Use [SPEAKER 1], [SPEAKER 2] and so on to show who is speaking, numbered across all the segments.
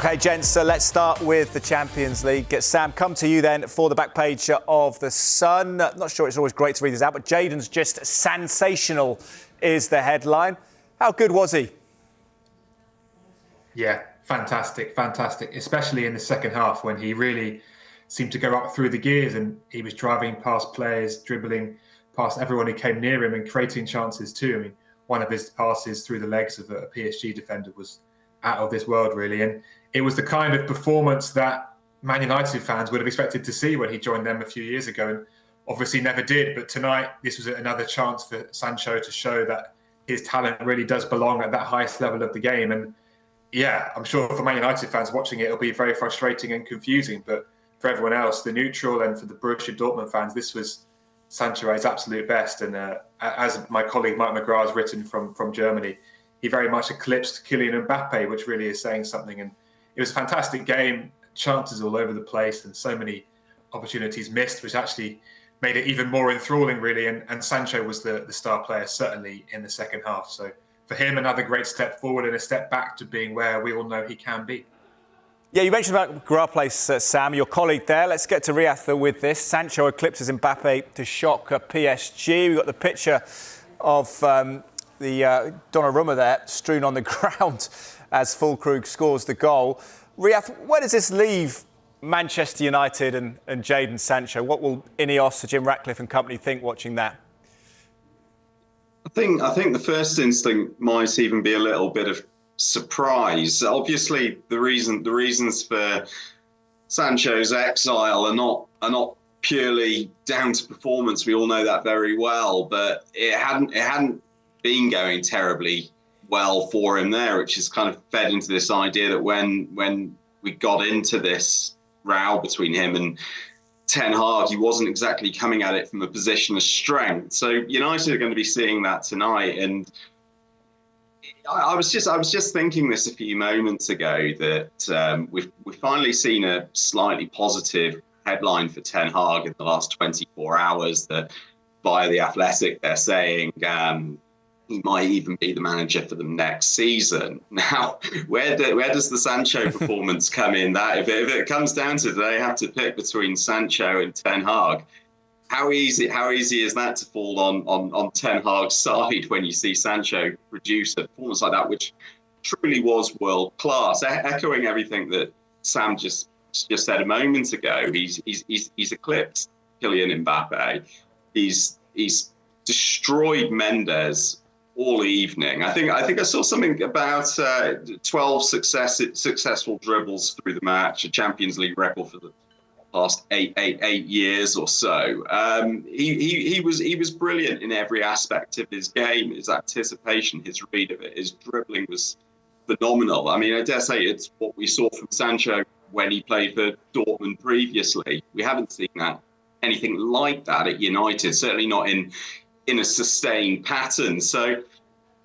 [SPEAKER 1] Okay, gents, so let's start with the Champions League. Sam, come to you then for the back page of The Sun. Not sure it's always great to read this out, but Jadon's just sensational is the headline. How good was he?
[SPEAKER 2] Yeah, fantastic, especially in the second half when he really seemed to go up through the gears and he was driving past players, dribbling past everyone who came near him and creating chances too. I mean, one of his passes through the legs of a PSG defender was out of this world, really. And it was the kind of performance that Man United fans would have expected to see when he joined them a few years ago and obviously never did. But tonight, this was another chance for Sancho to show that his talent really does belong at that highest level of the game. And yeah, I'm sure for Man United fans watching it, it'll be very frustrating and confusing. But for everyone else, the neutral, and for the Borussia Dortmund fans, this was Sancho at his absolute best. And as my colleague Mike McGrath has written from Germany, he very much eclipsed Kylian Mbappe, which really is saying something. And it was a fantastic game, chances all over the place and so many opportunities missed, which actually made it even more enthralling, really. And Sancho was the star player, certainly in the second half. So for him, another great step forward and a step back to being where we all know he can be.
[SPEAKER 1] Yeah, you mentioned about McGrath Place, Sam, your colleague there. Let's get to Riyadh with this. Sancho eclipses Mbappe to shock PSG. We've got the picture of the Donnarumma there strewn on the ground as Füllkrug scores the goal. Riyadh, where does this leave Manchester United and Jadon Sancho? What will Ineos, Jim Ratcliffe and company think watching that?
[SPEAKER 3] I think the first instinct might even be a little bit of surprise. Obviously, the reasons for Sancho's exile are not purely down to performance. We all know that very well, but it hadn't been going terribly well for him there, which has kind of fed into this idea that when we got into this row between him and Ten Hag, he wasn't exactly coming at it from a position of strength. So United are going to be seeing that tonight. And I was just thinking this a few moments ago that we've finally seen a slightly positive headline for Ten Hag in the last 24 hours. That via The Athletic, they're saying he might even be the manager for them next season. Now, where does the Sancho performance come in? That if it comes down to it, they have to pick between Sancho and Ten Hag. How easy is that to fall on Ten Hag's side when you see Sancho produce a performance like that, which truly was world class? Echoing everything that Sam just said a moment ago, he's eclipsed Kylian Mbappe. He's destroyed Mendes all evening. I think I saw something about 12 successful dribbles through the match, a Champions League record for the past eight years or so. He was brilliant in every aspect of his game. His anticipation, his read of it, his dribbling was phenomenal. I mean, I dare say it's what we saw from Sancho when he played for Dortmund previously. We haven't seen anything like that at United, certainly not in a sustained pattern. So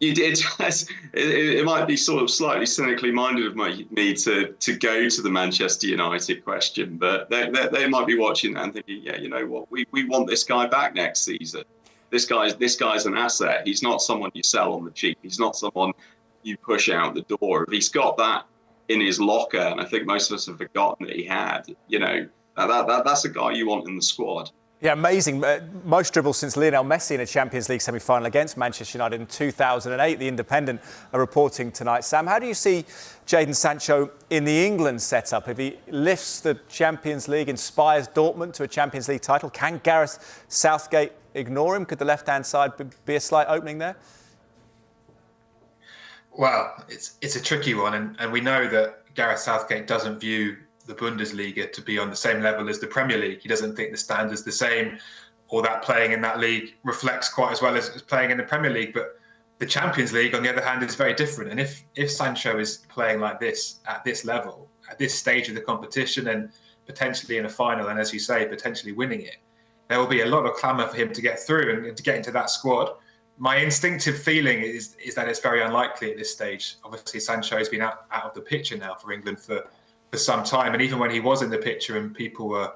[SPEAKER 3] it might be sort of slightly cynically minded of me to go to the Manchester United question, but they might be watching that and thinking, yeah, you know what, we want this guy back next season. This guy's an asset. He's not someone you sell on the cheap. He's not someone you push out the door. If he's got that in his locker, and I think most of us have forgotten that he had, that's a guy you want in the squad.
[SPEAKER 1] Yeah, amazing. Most dribbles since Lionel Messi in a Champions League semi-final against Manchester United in 2008. The Independent are reporting tonight. Sam, how do you see Jadon Sancho in the England setup? If he lifts the Champions League, inspires Dortmund to a Champions League title, can Gareth Southgate ignore him? Could the left-hand side be a slight opening there?
[SPEAKER 2] Well, it's a tricky one, and we know that Gareth Southgate doesn't view the Bundesliga to be on the same level as the Premier League. He doesn't think the standard's the same, or that playing in that league reflects quite as well as playing in the Premier League. But the Champions League, on the other hand, is very different. And if Sancho is playing like this, at this level, at this stage of the competition, and potentially in a final, and as you say, potentially winning it, there will be a lot of clamour for him to get through and to get into that squad. My instinctive feeling is that it's very unlikely at this stage. Obviously, Sancho has been out of the picture now for England for some time, and even when he was in the picture and people were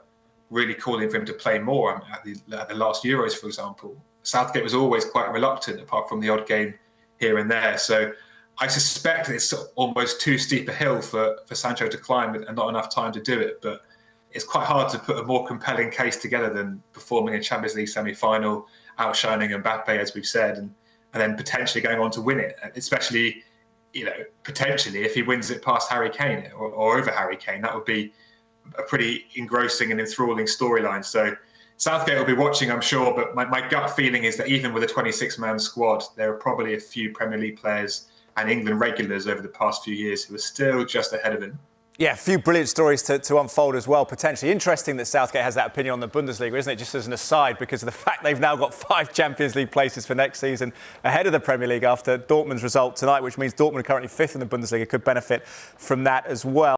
[SPEAKER 2] really calling for him to play more at the last Euros, for example, Southgate was always quite reluctant, apart from the odd game here and there. So I suspect it's almost too steep a hill for Sancho to climb and not enough time to do it. But it's quite hard to put a more compelling case together than performing in Champions League semi-final, outshining Mbappe, as we've said, and then potentially going on to win it, especially, potentially if he wins it past Harry Kane or over Harry Kane. That would be a pretty engrossing and enthralling storyline. So Southgate will be watching, I'm sure, but my gut feeling is that even with a 26-man squad, there are probably a few Premier League players and England regulars over the past few years who are still just ahead of him.
[SPEAKER 1] Yeah, a few brilliant stories to unfold as well, potentially. Interesting that Southgate has that opinion on the Bundesliga, isn't it? Just as an aside, because of the fact they've now got 5 Champions League places for next season ahead of the Premier League after Dortmund's result tonight, which means Dortmund are currently 5th in the Bundesliga, could benefit from that as well.